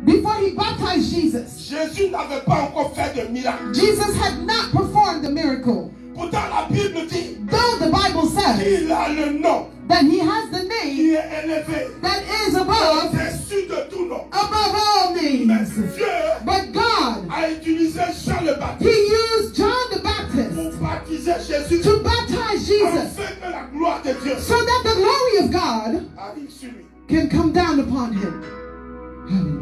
Before he baptized Jesus, Jésus n'avait pas encore fait de miracle. Jesus had not performed the miracle. Pourtant, la Bible dit Though the Bible says qu'il a le nom that he has the qui name est élevé that is above au-dessus de tout nom. all Mais names. Dieu But God, a utilisé Jean le he Baptiste used John the Baptist pour baptiser Jésus to baptize Jesus afin que la gloire de Dieu so that the glory of God arrive sur lui. can come down upon him.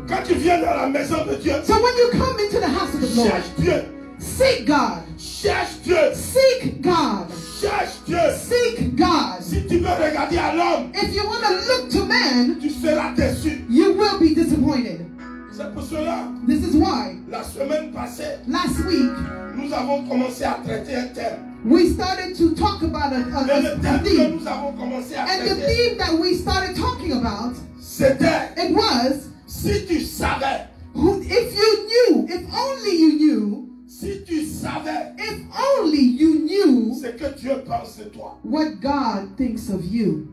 Quand tu viens dans la maison de Dieu, So when you come into the house of the Lord, cherche Dieu, seek God. cherche Dieu, Seek God. cherche Dieu. Seek God. Si tu veux regarder à l'homme, If you want to look to man, tu seras déçu. you will be disappointed. C'est pour cela, This is why la semaine passée, last week nous avons commencé à traiter un thème. we started to talk about Et le a thème que theme. nous avons commencé à And the traiter, theme that we started talking about, c'était it was, si tu savais, if you knew, if only you knew, si tu savais if only you knew ce que Dieu pense de toi. what God thinks of you.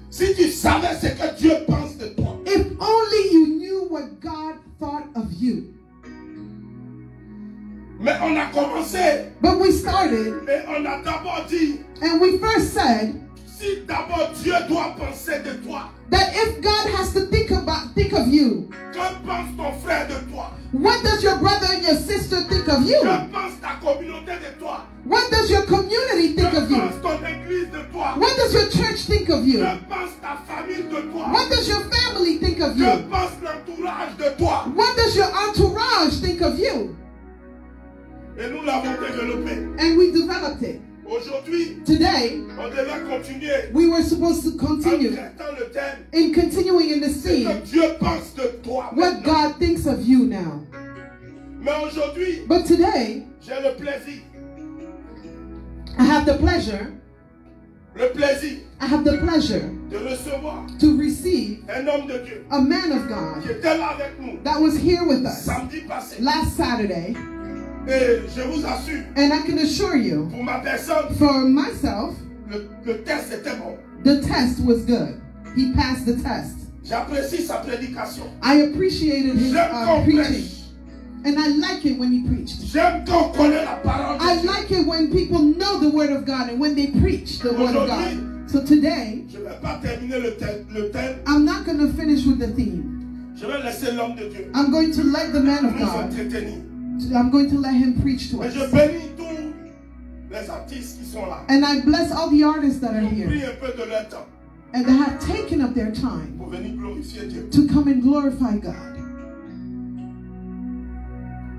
Si tu savais ce que Dieu pense de toi. If only you knew what God thought of you. Mais on a commencé But we started, et on a d'abord dit, and we first said si d'abord Dieu doit penser de toi, that if God has to think of you, que pense ton frère de toi? what does your brother and your sister think of you? Que pense ta communauté de toi? What does your community think Que of you? pense ton église de toi? What does your church think of you? Que pense ta famille de toi? What does your family think of Que you? pense l'entourage de toi? What does your entourage think of you? Et nous l'avons développé. And we developed it. Aujourd'hui, Today, on devait continuer we were supposed to en continue traitant le thème. in continuing in the Ce theme que Dieu pense de toi. what maintenant. God thinks of you now. Mais aujourd'hui, But today, j'ai le plaisir. I have the pleasure Le plaisir de recevoir to receive un homme de Dieu a man of God qui était là avec nous that was here with us samedi passé. last Saturday. Et je vous assure, And I can assure you, pour ma personne, for myself, le test était bon. the test was good. He passed the test. J'apprécie sa prédication. I appreciated his J'aime qu'on preaching. prêche. And I like it when he preached. J'aime qu'on connaît la parole de I Dieu. like it when people know the word of God and when they preach the word of God. So today, Je ne vais pas terminer le thème. I'm not going to finish with the theme. Je vais laisser l'homme de Dieu I'm going to let the man of nous God, entretenir. I'm going to let him preach to Et us. je bénis tous les artistes qui sont là. And I bless all the artists that are Ils ont pris here un peu de leur temps and that have taken up their time pour venir glorifier Dieu. to come and glorify God.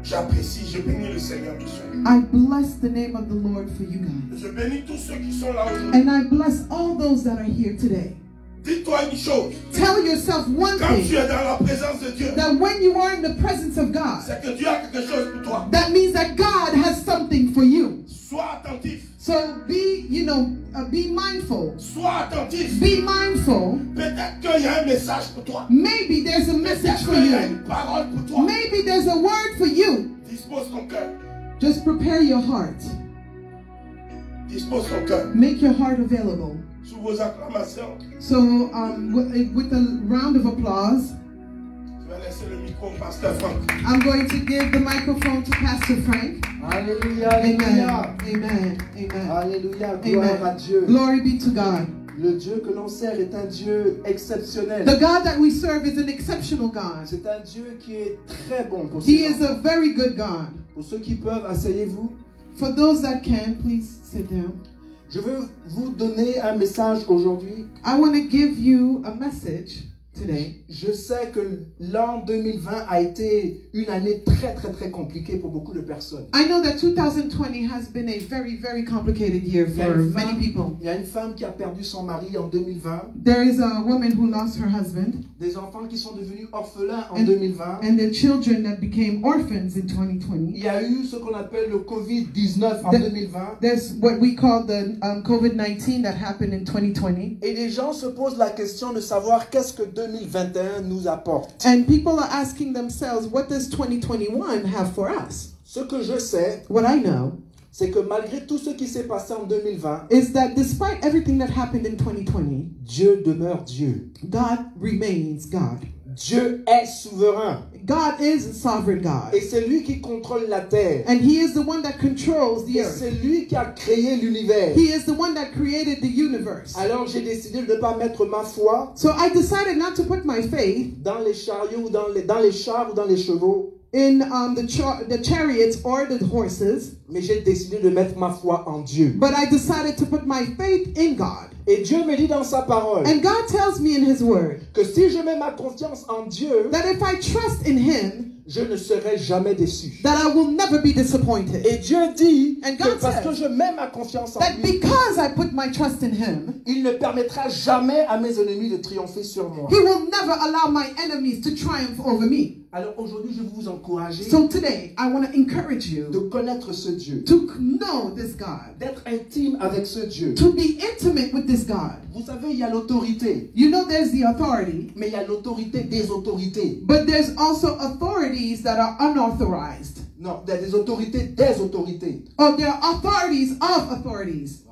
J'apprécie, je bénis le Seigneur pour cela. I bless the name of the Lord for you guys. Je bénis tous ceux qui sont là aujourd'hui. And I bless all those that are here today. Dis-toi une chose. Tell yourself one Quand tu thing, es dans la présence de Dieu, that when you are in the presence of God, c'est que Dieu a quelque chose pour toi. that means that God has something for you. Sois attentif. So be, be mindful. Sois attentif. Be mindful. Peut-être qu'il y a un message pour toi. Maybe there's a message Peut-être for qu'il y a you. une parole pour toi. Maybe there's a word for you. Dispose ton cœur. Just prepare your heart. Dispose ton cœur. Make your heart available. Sous vos acclamations, So with a round of applause, je vais laisser le micro au pasteur Franck. I'm going to give the microphone to Pastor Frank. Alléluia, Amen. alléluia. Amen. Amen. Alléluia, gloire à Amen. Dieu. Glory be to God. Le Dieu que l'on sert est un Dieu exceptionnel. The God that we serve is an exceptional God. C'est un Dieu qui est très bon pour He ceux, is a very good God. pour ceux qui peuvent, asseyez-vous. For those that can, please sit down. Je veux vous donner un message aujourd'hui. I want to give you a message today. Je sais que l'an 2020 a été une année très très très compliquée pour beaucoup de personnes. I know that 2020 has been a very, very complicated year for many people. Il y a une femme qui a perdu son mari en 2020. There is a woman who lost her husband, Des enfants qui sont devenus orphelins en And- 2020. and the children that became orphans in 2020. Il y a eu ce qu'on appelle le Covid-19 en The- 2020. There's what we call the COVID-19 that happened in 2020. Et les gens se posent la question de savoir qu'est-ce que 2021 nous apporte. And people are asking themselves, what does 2021 have for us? Ce que je sais, What I know c'est que malgré tout ce qui s'est passé en 2020, is that despite everything that happened in 2020, Dieu demeure Dieu. God remains God. Dieu est souverain. God is a sovereign God. Et c'est lui qui contrôle la terre. And he is the one that controls the Et earth. c'est lui qui a créé l'univers. He is the one that created the universe. Alors j'ai décidé de ne pas mettre ma foi So I decided not to put my faith dans les chariots, ou dans les chars ou dans les chevaux. in the chariots or the horses, Mais j'ai décidé de mettre ma foi en Dieu. but I decided to put my faith in God. Et Dieu me dit dans sa parole And God tells me in his word que si je mets ma confiance en Dieu, that if I trust in him, je ne serai jamais déçu. that I will never be disappointed. Et Dieu dit And que God parce says que je mets ma confiance en That lui, because I put my trust in him, il ne permettra jamais à mes ennemis de triompher sur moi. he will never allow my enemies to triumph over me. Alors aujourd'hui, je veux vous encourager So today, I want to encourage you de connaître ce Dieu, to know this God, d'être intime avec ce Dieu. to be intimate with this God. Vous savez, il y a l'autorité, You know there's the authority, mais il y a l'autorité des autorités. but there's also authorities that are unauthorized. Non, il y a des autorités des autorités. Or there are authorities of authorities.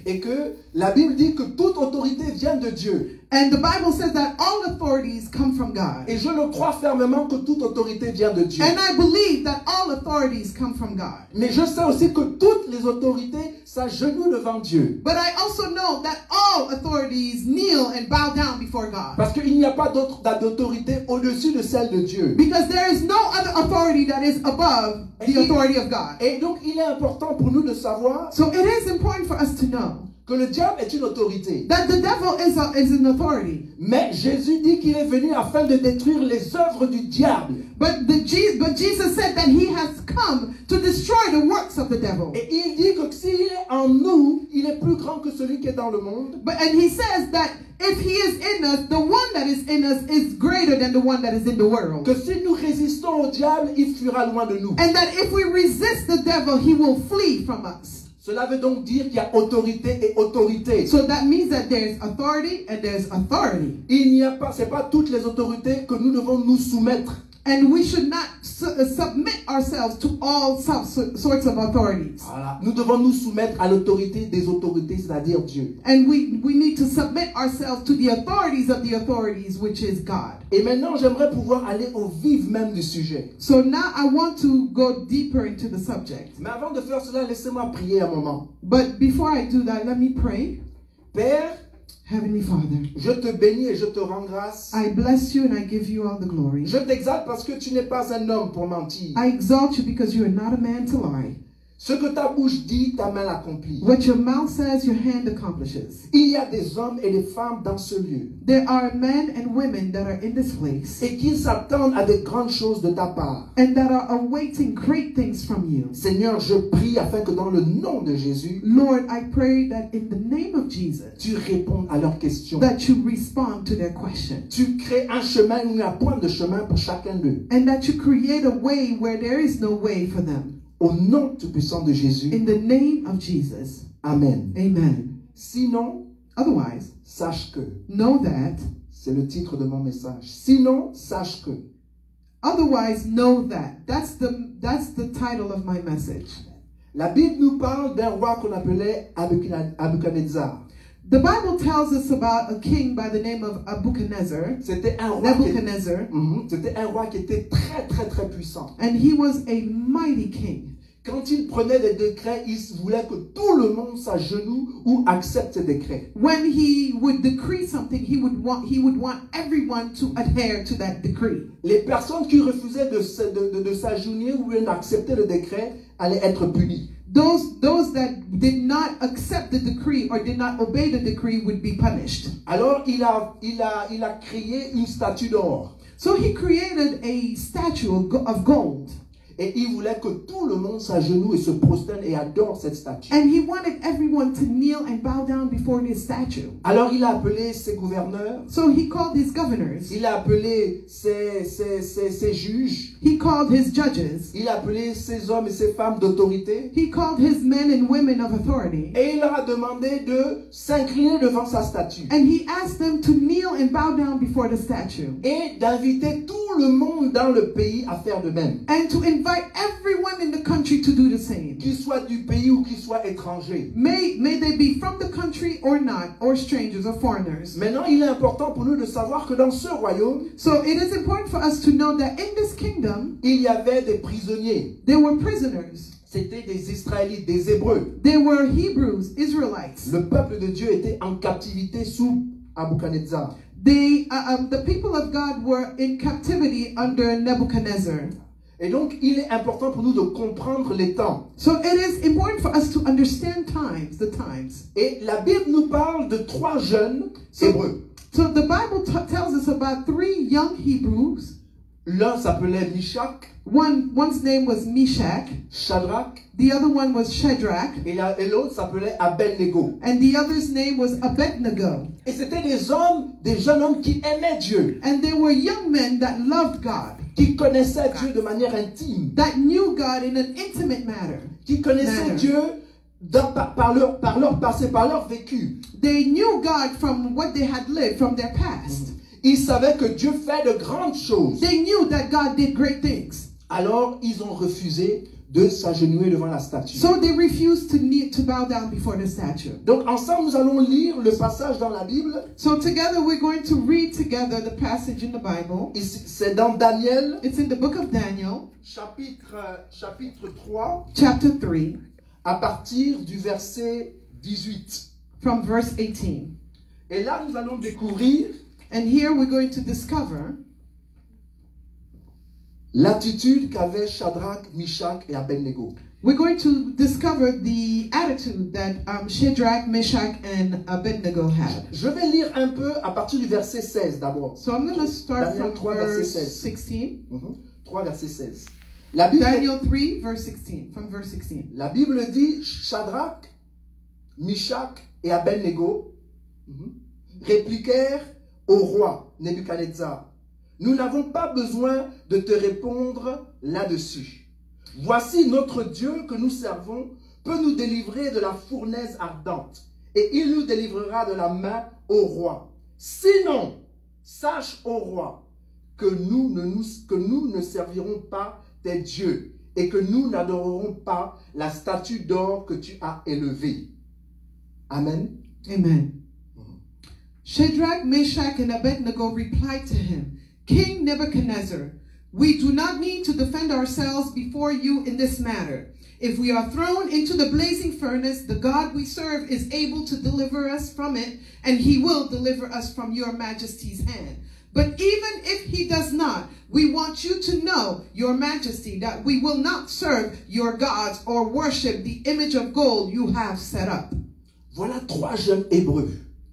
Et que la Bible dit que toute autorité vient de Dieu. And the Bible says that all authorities come from God. Et je le crois fermement que toute autorité vient de Dieu. And I believe that all authorities come from God. Mais je sais aussi que toutes les autorités s'agenouillent devant Dieu. But I also know that all authorities kneel and bow down before God. Parce qu'il n'y a pas d'autorité au-dessus de celle de Dieu. Because there is no other authority that is above the authority of God. Et donc il est important pour nous de savoir So it is important for us to know que le diable est une autorité. that the devil is an authority. Mais Jésus dit qu'il est venu afin de détruire les œuvres du diable. But Jesus said that he has come to destroy the works of the devil. Et il dit que s'il est en nous, il est plus grand que celui qui est dans le monde. And he says that if he is in us, the one that is in us is greater than the one that is in the world. Que si nous résistons au diable, il fuira loin de nous. And that if we resist the devil, he will flee from us. Cela veut donc dire qu'il y a autorité et autorité. So that means that there's authority and there's authority. Il n'y a pas, c'est pas toutes les autorités que nous devons nous soumettre. And we should not submit ourselves to all sorts of authorities. Voilà. Nous devons nous soumettre à l'autorité des autorités, c'est-à-dire Dieu. And we need to submit ourselves to the authorities of the authorities, which is God. Et maintenant, j'aimerais pouvoir aller au vif même du sujet. So now I want to go deeper into the subject. Mais avant de faire cela, laissez-moi prier un moment. But before I do that, let me pray. Père, Heavenly Father, je te bénis et je te rends grâce. I bless you and I give you all the glory. Je t'exalte parce que tu n'es pas un homme pour mentir. I exalt you because you are not a man to lie. Ce que ta bouche dit, ta main l'accomplit. What your mouth says, your hand accomplishes. Il y a des hommes et des femmes dans ce lieu. There are men and women that are in this place Et qui s'attendent à de grandes choses de ta part. and that are awaiting great things from you. Seigneur, je prie afin que dans le nom de Jésus, Lord, I pray that in the name of Jesus, tu répondes à leurs questions. that you respond to their question. Tu crées un chemin où il n'y a point de chemin pour chacun d'eux. And that you create a way where there is no way for them. Au nom tout puissant de Jésus, In the name of Jesus. Amen. Amen. Sinon, Otherwise, sache que, know that. c'est le titre de mon message. Sinon, sache que, Otherwise, know that. That's the title of my message. la Bible nous parle d'un roi qu'on appelait Nebuchadnezzar. The Bible tells us about a king by the name of Nebuchadnezzar. C'était un roi Nebuchadnezzar. C'était un roi qui était très très très puissant. And he was a mighty king. Quand il prenait des décrets, il voulait que tout le monde s'agenouille ou accepte ces décrets. When he would decree something, he would want everyone to adhere to that decree. Les personnes qui refusaient de s'agenouiller ou d'accepter le décret allaient être punies. Those that did not accept the decree or did not obey the decree would be punished. Alors il a créé une statue d'or. So he created a statue of gold. Et il voulait que tout le monde s'agenouille et se prosterne et adore cette statue. And he wanted everyone to kneel and bow down before this statue. Alors il a appelé ses gouverneurs. So he called his governors. Il a appelé ses juges. He called his judges. Il a appelé ses hommes et ses femmes d'autorité. He called his men and women of authority. Et il leur a demandé de s'incliner devant sa statue. And he asked them to kneel and bow down before the statue. Et d'inviter tout le monde dans le pays à faire de même. And to invite everyone in the country to do the same. Qu'ils soient du pays ou qu'ils soient étrangers. May they be from the country or not, or strangers or foreigners. Maintenant, il est important pour nous de savoir que dans ce royaume, So it is important for us to know that in this kingdom, il y avait des prisonniers. there were prisoners. C'était des Israélites, des Hébreux. There were Hebrews, Israelites. Le peuple de Dieu était en captivité sous Nabuchodonosor. The people of God were in captivity under Nebuchadnezzar. Et donc, il est important pour nous de comprendre les temps. So it is important for us to understand the times. Et la Bible nous parle de 3 jeunes Hébreux. So the Bible tells us about 3 young Hebrews. L'un s'appelait Mishak, One's name was Meshach. Shadrach, The other one was Shadrach. et l'autre s'appelait Abednego. And the other's name was Abednego. Et c'était des jeunes hommes qui aimaient Dieu, And they were young men that loved God, qui connaissaient Dieu de manière intime, that knew God in an intimate manner. qui connaissaient Dieu par leur passé, par leur vécu. They knew God from what they had lived, from their past. Ils savaient que Dieu fait de grandes choses. They knew that God did great things. Alors, ils ont refusé de s'agenouiller devant la statue. So they refused to bow down before the statue. Donc, ensemble, nous allons lire le passage dans la Bible. So together we're going to read together the passage in the Bible. C'est dans Daniel, It's in the book of Daniel, chapitre 3, chapter 3, à partir du verset 18. from verse 18. Et là, nous allons découvrir And here we're going to discover l'attitude qu'avaient Shadrach, Mishak et Abednego. We're going to discover the attitude that Shadrach, Meshach, and Abednego had. Je vais lire un peu à partir du verset 16 d'abord. So I'm going to start Daniel from 3, verset verse 16. 16. 3, verset 16. La Bible, Daniel 3, verse 16. From verse 16. la Bible dit Shadrach, Mishak et Abednego répliquèrent au roi Nebuchadnezzar. Nous n'avons pas besoin de te répondre là-dessus. Voici notre Dieu que nous servons peut nous délivrer de la fournaise ardente et il nous délivrera de la main au roi. Sinon, sache au roi que nous ne servirons pas tes dieux et que nous n'adorerons pas la statue d'or que tu as élevée. Amen. Amen. Shadrach, Meshach, and Abednego replied to him, King Nebuchadnezzar, we do not need to defend ourselves before you in this matter. If we are thrown into the blazing furnace, the God we serve is able to deliver us from it, and he will deliver us from your majesty's hand. But even if he does not, we want you to know, your majesty, that we will not serve your gods or worship the image of gold you have set up. Voilà 3 jeunes Hébreux.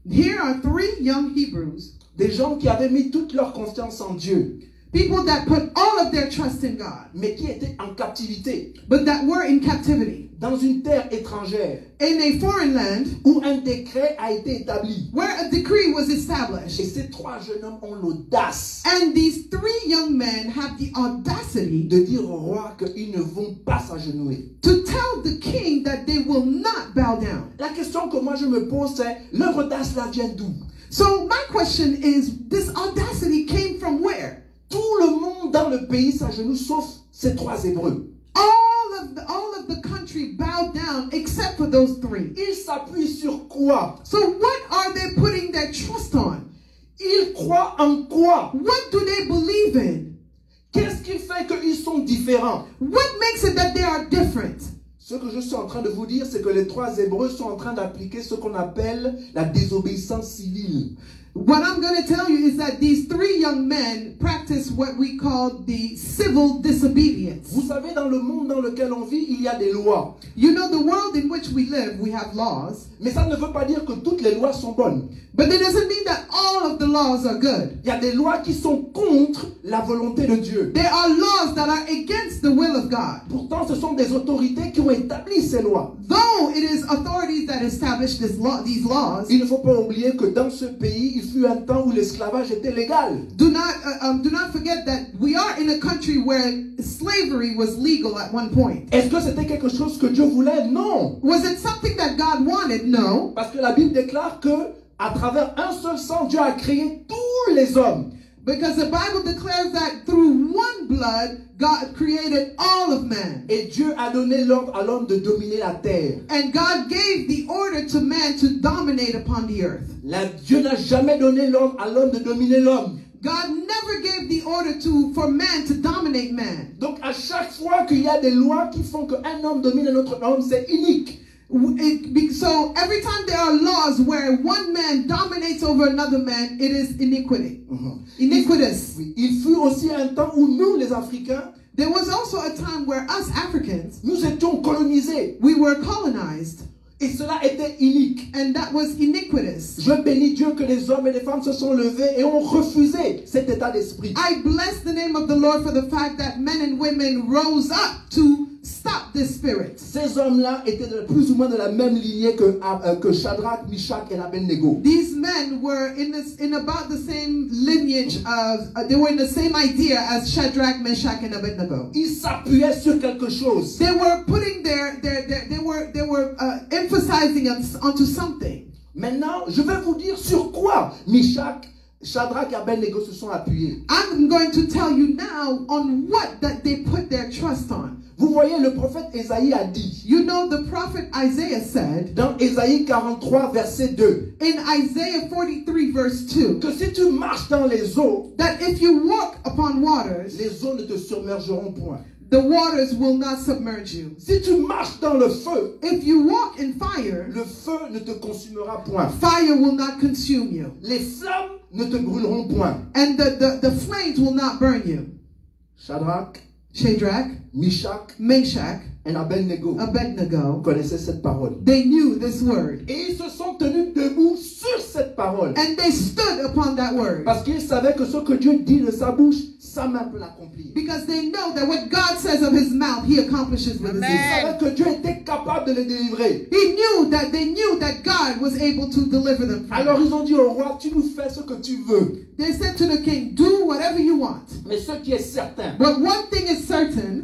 Here are 3 young Hebrews, Des gens qui avaient mis toute leur confiance en Dieu, people that put all of their trust in God, mais qui étaient en captivité, but that were in captivity, dans une terre étrangère, in a foreign land où un décret a été établi. where a decree was Et established. ces 3 jeunes hommes ont l'audace And these 3 young men have the audacity de dire au roi qu'ils ne vont pas s'agenouiller. to tell the king that they will not bow down. La question que moi je me pose, c'est, leur audace là vient d'où? So my question is, this audacity came from where? Tout le monde dans le pays s'agenouille, sauf ces 3 Hébreux. All of the country bowed down except for those 3. Ils s'appuient sur quoi? So what are they putting their trust on? Ils croient en quoi? What do they believe in? Qu'est-ce qui fait qu'ils sont différents? What makes it that they are different? Ce que je suis en train de vous dire, c'est que les 3 Hébreux sont en train d'appliquer ce qu'on appelle la désobéissance civile. What I'm going to tell you is that these 3 young men practice what we call the civil disobedience. Vous savez, dans le monde dans lequel on vit, il y a des lois. You know, the world in which we live, we have laws. Mais ça ne veut pas dire que toutes les lois sont bonnes. But that doesn't mean that all of the laws are good. Il y a des lois qui sont contre la volonté de Dieu. There are laws that are against the will of God. Pourtant, ce sont des autorités qui ont établi ces lois. Though it is authorities that establish these laws, Il ne faut pas oublier que dans ce pays, il fut un temps où l'esclavage était légal. do not forget that we are in a country where slavery was legal at one point. Est-ce que c'était quelque chose que Dieu voulait? Non. Was it something that God wanted? No. Parce que la Bible déclare que à travers un seul sang, Dieu a créé tous les hommes. Because the Bible declares that through blood, God created all of man. Et Dieu a donné l'ordre à l'homme de dominer la terre. And God gave the order to man to dominate upon the earth. Dieu n'a jamais donné l'ordre à l'homme de dominer l'homme. God never gave the order for man to dominate man. Donc à chaque fois qu'il y a des lois qui font qu'un homme domine un autre homme, c'est inique. So every time there are laws where one man dominates over another man, it is iniquity. Iniquitous. Il fut aussi un temps où nous, les Africains, There was also a time where us Africans, nous étions colonisés. we were colonized, Et cela était inique. and that was iniquitous. Je bénis Dieu que les hommes et les femmes se sont levés et ont refusé cet état d'esprit. I bless the name of the Lord for the fact that men and women rose up to stop this spirit. Ces hommes-là étaient plus ou moins de la même lignée que Shadrach, Meshach et Abednego. These men were in about the same lineage of, they were in the same idea as Shadrach, Meshach, and Abednego. Ils s'appuyaient sur quelque chose. They were putting they were emphasizing onto something. Maintenant, je vais vous dire sur quoi Meshach, Shadrach et Abednego se sont appuyés. I'm going to tell you now on what that they put their trust on. Vous voyez, le prophète Ésaïe a dit, You know, the prophet Isaiah said dans Ésaïe 43, verset 2, in Isaiah 43 verse 2 que si tu marches dans les eaux, that if you walk upon waters, les eaux ne te submergeront point. the waters will not submerge you. Si tu marches dans le feu, If you walk in fire, le feu ne te consumera point. fire will not consume you, Les flammes ne te brûleront point. and the flames will not burn you. Shadrach, Shadrach, Meshach Meshach, et Abednego Abednego, connaissaient cette parole. they knew this word, Et ils se sont tenus debout sur cette parole. and they stood upon that word, Parce qu'ils savaient que ce que Dieu dit de sa bouche, sa main peut l'accomplir. because they know that what God says of his mouth, he accomplishes with his Ils lips. savaient que Dieu était capable de les délivrer. They knew that God was able to deliver them from Alors it. ils ont dit au roi, tu nous fais ce que tu veux. They said to the king, do whatever you want. Mais ce qui est certain, But one thing is certain,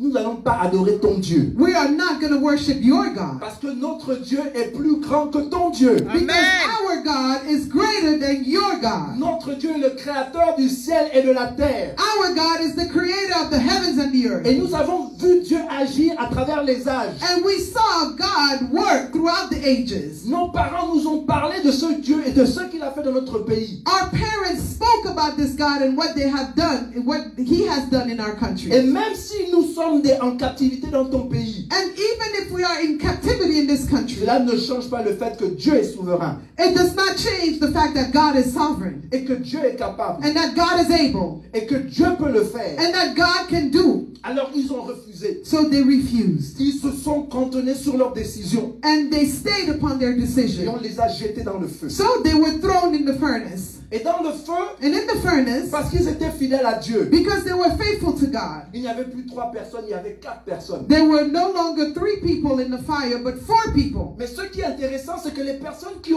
nous n'allons pas adorer ton Dieu. we are not going to worship your God. Parce que notre Dieu est plus grand que ton Dieu. Because our God is greater than your God. Notre Dieu est le créateur du ciel et de la terre. Our God is the creator of the heavens and the earth. Et nous avons vu Dieu agir à travers les âges. And we saw God work throughout the ages. Nos parents nous ont parlé de ce Dieu et de ce qu'il a fait dans notre pays. Our parents spoke about this God and what they have done, and what he has done in our country. Et même si nous sommes en captivité dans ton pays, And even if we are in captivity in this country, cela ne change pas le fait que Dieu est souverain it does not change the fact that God is sovereign, et que Dieu est capable and that God is able, et que Dieu peut le faire. and that God can do. Alors ils ont refusé. So they refused. Ils se sont cantonnés sur leur décision And they stayed upon their et on decision. les a jetés dans le feu. So they were thrown in the furnace. Et dans le feu, And in the furnace, parce qu'ils étaient fidèles à Dieu, because they were faithful to God, il n'y avait plus 3 personnes, il y avait 4 personnes. there were no longer 3 people in the fire, but 4 people. Mais ce qui est intéressant, c'est que les personnes qui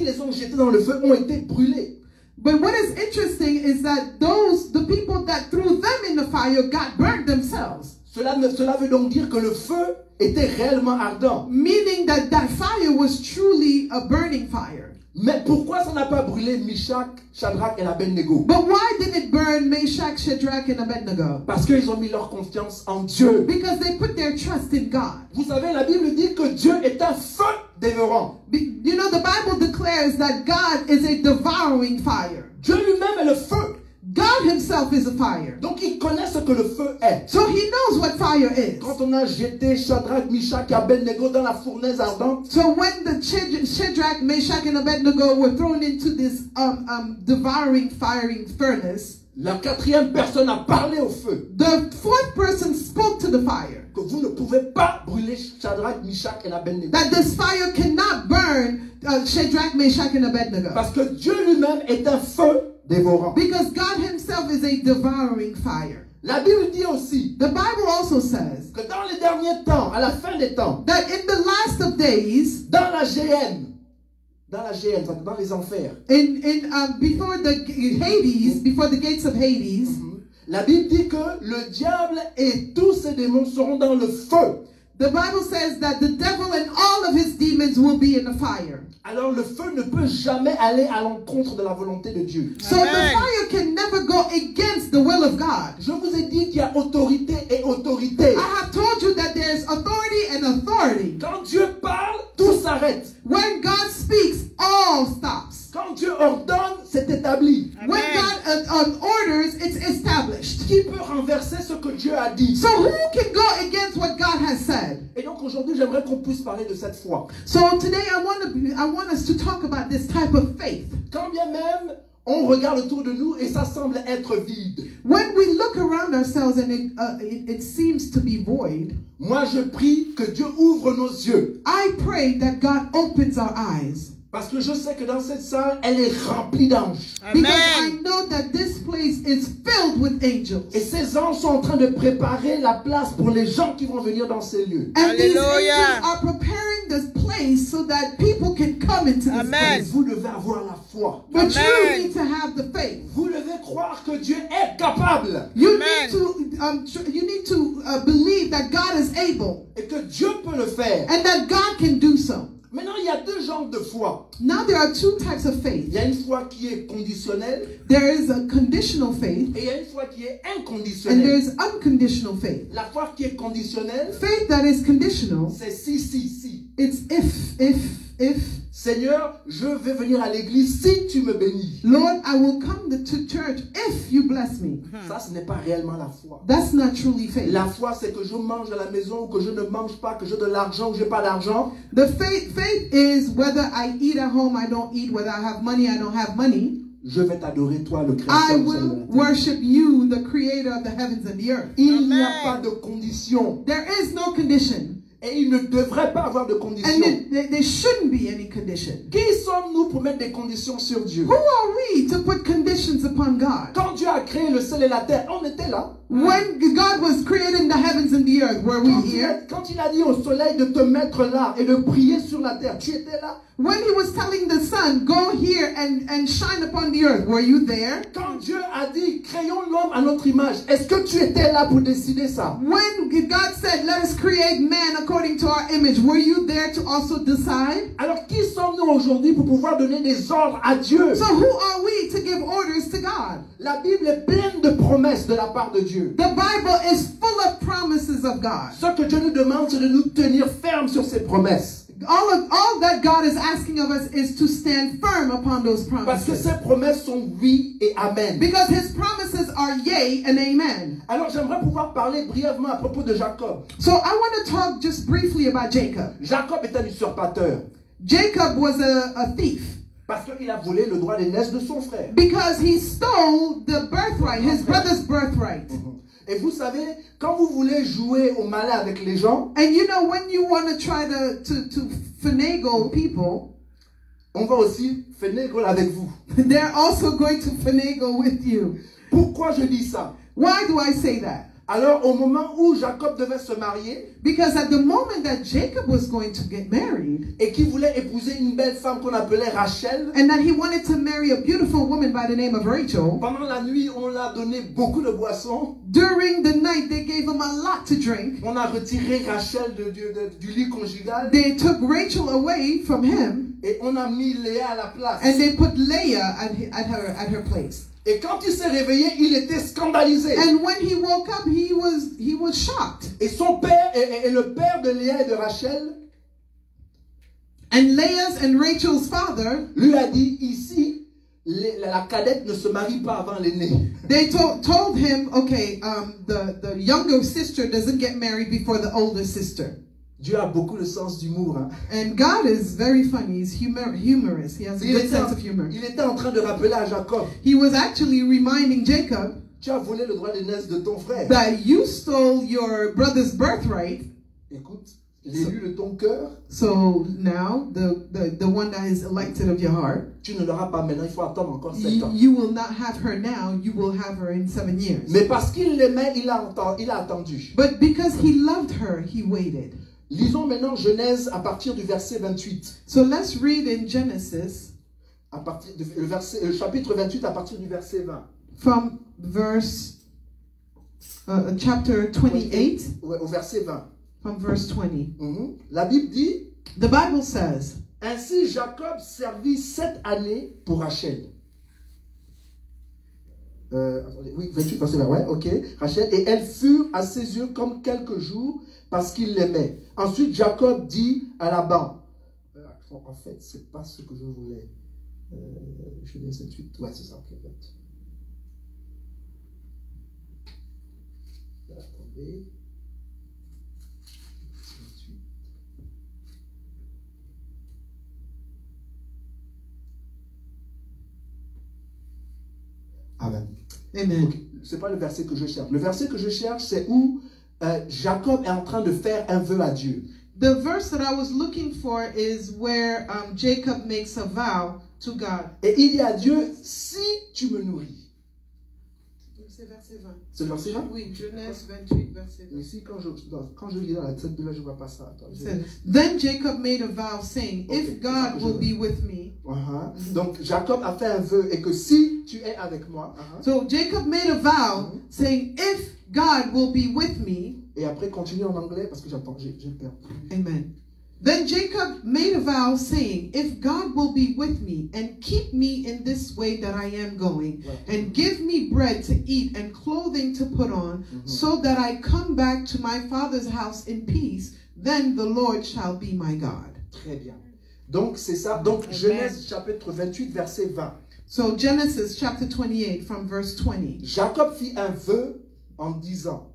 les ont jetés dans le feu ont été brûlées. But what is interesting is that the people that threw them in the fire got burned themselves. Cela veut donc dire que le feu était réellement ardent. Meaning that fire was truly a burning fire. Mais pourquoi ça n'a pas brûlé Meshach, Shadrach et Abednego? But why did it burn Meshach, Shadrach, and Abednego? Parce qu'ils ont mis leur confiance en Dieu. Because they put their trust in God. Vous savez, la Bible dit que Dieu est un feu dévorant. You know, the Bible declares that God is a devouring fire. Dieu lui-même est le feu. God himself is a fire. Donc il connaît ce que le feu est. So he knows what fire is. Quand on a jeté Shadrach, Meshach et Abednego dans la fournaise ardente, So when the Shadrach, Meshach, and Abednego were thrown into this devouring, firing furnace, la 4e personne a parlé au feu. the 4th person spoke to the fire. Que vous ne pouvez pas brûler Shadrach, Meshach et Abednego. That this fire cannot burn Shadrach, Meshach, and Abednego. Parce que Dieu lui-même est un feu dévorant. Because God himself is a devouring fire. La Bible dit aussi The Bible also says que dans les derniers temps, à la fin des temps, that in the last of days, dans la géhenne, dans les enfers, before the Hades, before the gates of Hades, la Bible dit que le diable et tous ses démons seront dans le feu. The Bible says that the devil and all of his demons will be in the fire. Alors le feu ne peut jamais aller à l'encontre de la volonté de Dieu. So the fire can never go against the will of God. Je vous ai dit qu'il y a autorité et autorité. I have told you that there's authority and authority. Quand Dieu parle, tout s'arrête. When God speaks, all stops. Quand Dieu ordonne, c'est établi. When God orders, it's established. Qui peut renverser ce que Dieu a dit? So who can go against what God has said? Et donc aujourd'hui, j'aimerais qu'on puisse parler de cette foi. So today I want us to talk about this type of faith. Quand bien même on regarde autour de nous et ça semble être vide. When we look around ourselves and it seems to be void, moi je prie que Dieu ouvre nos yeux. I pray that God opens our eyes. Parce que je sais que dans cette salle, elle est remplie d'anges. Because I know that this place is filled with angels. Et ces anges sont en train de préparer la place pour les gens qui vont venir dans ces lieux. And these angels are preparing this place so that people can come into this place. Vous devez avoir la foi. But you need to have the faith. Vous devez croire que Dieu est capable. You need to believe that God is able. Et que Dieu peut le faire. And that God can do so. Maintenant, il y a deux genres de foi. Now there are two types of faith. Il y a une foi qui est conditionnelle. There is a conditional faith. Et il y a une foi qui est And inconditionnelle. there is unconditional faith. La foi qui est conditionnelle, Faith that is conditional, c'est si. it's if. Seigneur, je vais venir à l'église si tu me bénis. Lord, I will come to church if you bless me. Ça, ce n'est pas réellement la foi. That's not truly faith. La foi, c'est que je mange à la maison ou que je ne mange pas, que j'ai de l'argent ou que je n'ai pas d'argent. The faith is whether I eat at home, I don't eat, whether I have money, I don't have money. Je vais t'adorer, toi, le I Créateur. will worship you, the creator of the heavens and the earth. Il n'y a pas de condition. There is no condition. Et il ne devrait pas avoir de condition. And there shouldn't be any condition. Qui sommes-nous pour mettre des conditions sur Dieu? Who are we to put conditions upon God? Quand Dieu a créé le ciel et la terre, on était là. When God was creating the heavens and the earth, were we here? Quand il a dit au soleil de te mettre là et de briller sur la terre, tu étais là. When he was telling the sun, go here and shine upon the earth, were you there? Quand Dieu a dit, créons l'homme à notre image, est-ce que tu étais là pour décider ça? When God said, let us create man according to our image, were you there to also decide? Alors qui sommes-nous aujourd'hui pour pouvoir donner des ordres à Dieu? So who are we to give orders to God? La Bible est pleine de promesses de la part de Dieu. The Bible is full of promises of God. Ce que Dieu nous demande, c'est de nous tenir fermes sur ces promesses. All that God is asking of us is to stand firm upon those Parce que promises. ces promesses sont oui et amen. Because his promises are yea and amen. Alors j'aimerais pouvoir parler brièvement à propos de Jacob. So I want to talk just briefly about Jacob. Jacob est un usurpateur. Jacob was a thief. Parce qu'il a volé le droit d'aînesse de son frère. Because he stole the birthright, his brother's birthright. Et vous savez, quand vous voulez jouer au malin avec les gens, And you know, when you want to try to finagle people, on va aussi finagle avec vous. they're also going to finagle with you. Pourquoi je dis ça? Why do I say that? Alors, au moment où Jacob devait se marier, Because at the moment that Jacob was going to get married, et qu'il voulait épouser une belle femme qu'on appelait Rachel, and that he wanted to marry a beautiful woman by the name of Rachel, pendant la nuit, on l'a donné beaucoup de boissons. during the night they gave him a lot to drink. On a retiré Rachel du lit conjugal They took Rachel away from him, et on a mis Léa à la place. and they put Leah at her place. Et quand il s'est réveillé, il était scandalisé. And when he woke up, he was shocked. Et son père et le père de Léa et de Rachel And Leah's and Rachel's father, lui a dit, ici, la cadette ne se marie pas avant l'aînée. they told him, okay, the younger sister doesn't get married before the older sister. Dieu a beaucoup de sens d'humour. Hein? And God is very funny. He's humorous. He has a good sense of humor. Il était en train de rappeler à Jacob, He was actually reminding Jacob tu as volé le droit d'aînesse de ton frère. that you stole your brother's birthright. Écoute, l'élu de ton cœur, So now, the one that is elected of your heart, tu ne l'auras pas maintenant, il faut attendre encore 7 ans. you will not have her now. You will have her in 7 years. Mais parce qu'il l'aimait, il a attendu. But because he loved her, he waited. Lisons maintenant Genèse à partir du verset 28. So let's read in Genesis À partir le chapitre 28 à partir du verset 20. from chapter 28, Ouais, au verset 20. from verse 20. La Bible dit, The Bible says, ainsi Jacob servit 7 années pour Rachel. Attendez, oui, 28 verset 20, ouais, ok. Rachel, et elles furent à ses yeux comme quelques jours parce qu'il l'aimait. Ensuite, Jacob dit à Laban, en fait, c'est pas ce que je voulais. Je vais 7-8, ouais, c'est ça, ok. Attendez. 28. Amen. Amen. Okay. Ce n'est pas le verset que je cherche. Le verset que je cherche, c'est où Jacob est en train de faire un vœu à Dieu. The verse that I was looking for is where Jacob makes a vow to God. Et il dit à Dieu, si tu me nourris. C'est verset 20. C'est le verset 20? Oui, Genèse 28, verset 20. Ici, quand je lis dans la tête de là, je ne vois pas ça. Attends, Then Jacob made a vow saying, if God will be with me. Donc Jacob a fait un vœu et que si tu es avec moi. So Jacob made a vow saying, if God will be with me. Et après, continue en anglais parce que j'attends, j'ai peur. Amen. Then Jacob made a vow saying, if God will be with me and keep me in this way that I am going, and give me bread to eat and clothing to put on, so that I come back to my father's house in peace, then the Lord shall be my God. Très bien. Donc c'est ça. Donc Genèse chapitre 28 verset 20. So Genesis chapter 28 from verse 20. Jacob fit un vœu en disant,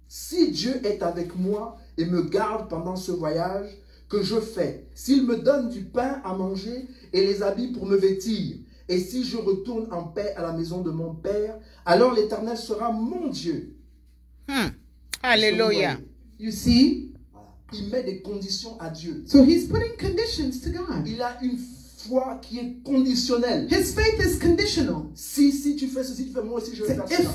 si Dieu est avec moi et me garde pendant ce voyage que je fais, s'il me donne du pain à manger et les habits pour me vêtir, et si je retourne en paix à la maison de mon père, alors l'Éternel sera mon Dieu. Alléluia. You see? Il met des conditions à Dieu. So he's putting conditions to God. Il a une foi qui est conditionnelle. His faith is conditional. Si tu fais ceci, tu fais moi aussi, je vais faire cela.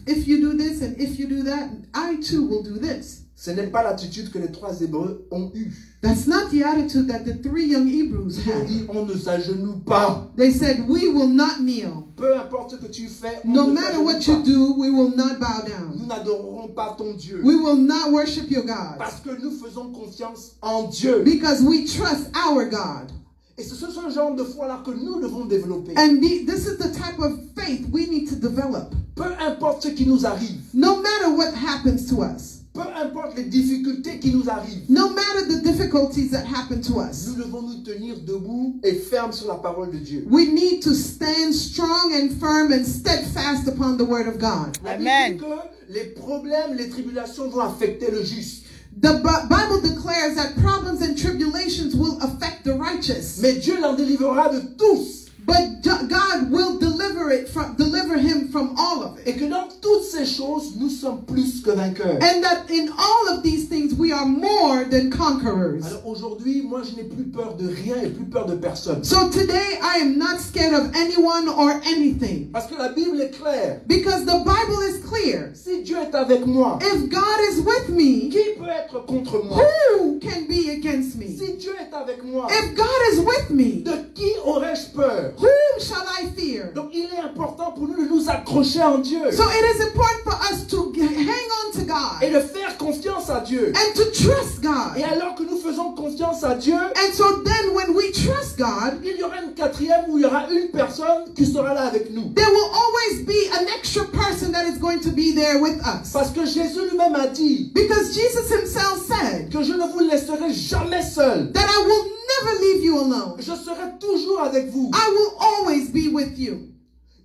If you do this and if you do that, I too will do this. Ce n'est pas l'attitude que les 3 Hébreux ont eue. That's not the attitude that the 3 young Hebrews Ils ont had. dit, on ne s'agenouille pas. They said, we will not kneel. Peu importe ce que tu fais, on No ne matter what s'agenouille you pas. do, we will not bow down. Nous n'adorerons pas ton Dieu. We will not worship your God. Parce que nous faisons confiance en Dieu. Because we trust our God. Et c'est ce genre de foi-là que nous devons développer. And this is the type of faith we need to develop. Peu importe ce qui nous arrive. No matter what happens to us. Peu importe les difficultés qui nous arrivent. No matter the difficulties that happen to us. Nous devons nous tenir debout et fermes sur la parole de Dieu. We need to stand strong and firm and steadfast upon the word of God. La Bible dit que les problèmes, les tribulations vont affecter le juste. The Bible declares that problems and tribulations will affect the righteous. Mais Dieu l'en délivrera de tous. But God will deliver him from all of it. Et que dans toutes ces choses, nous sommes plus que vainqueurs. And that in all of these things, we are more than conquerors. Alors aujourd'hui, moi je n'ai plus peur de rien et plus peur de personne. So today, I am not scared of anyone or anything. Parce que la Bible est claire. Because the Bible is clear. Si Dieu est avec moi, If God is with me, qui peut être contre moi? who can be against me? Si Dieu est avec moi, If God is with me, de qui aurais-je peur? whom shall I fear? Donc il est important pour nous de nous accrocher en Dieu. So it is important for us to hang on to God. Et de faire confiance à Dieu. And to trust God. Et alors que nous faisons confiance à Dieu, And so then when we trust God, il y aura une quatrième où il y aura une personne qui sera là avec nous. there will always be an extra person that is going to be there with us. Parce que Jésus lui-même a dit Because Jesus himself said que je ne vous laisserai jamais seul. that I will never leave you alone. Je serai toujours avec vous. I will always be with you.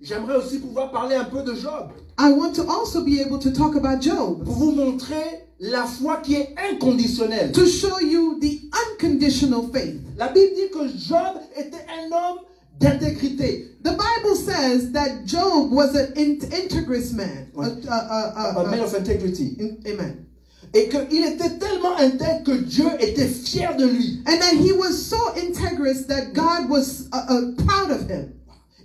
J'aimerais aussi pouvoir parler un peu de Job. I want to also be able to talk about Job. Pour vous montrer la foi qui est inconditionnelle. To show you the unconditional faith. La Bible dit que Job était un homme d'intégrité. The Bible says that Job was an integrous man. A man of integrity. Amen. Et qu'il était tellement intègre que Dieu était fier de lui. And that he was so integrous that God was proud of him.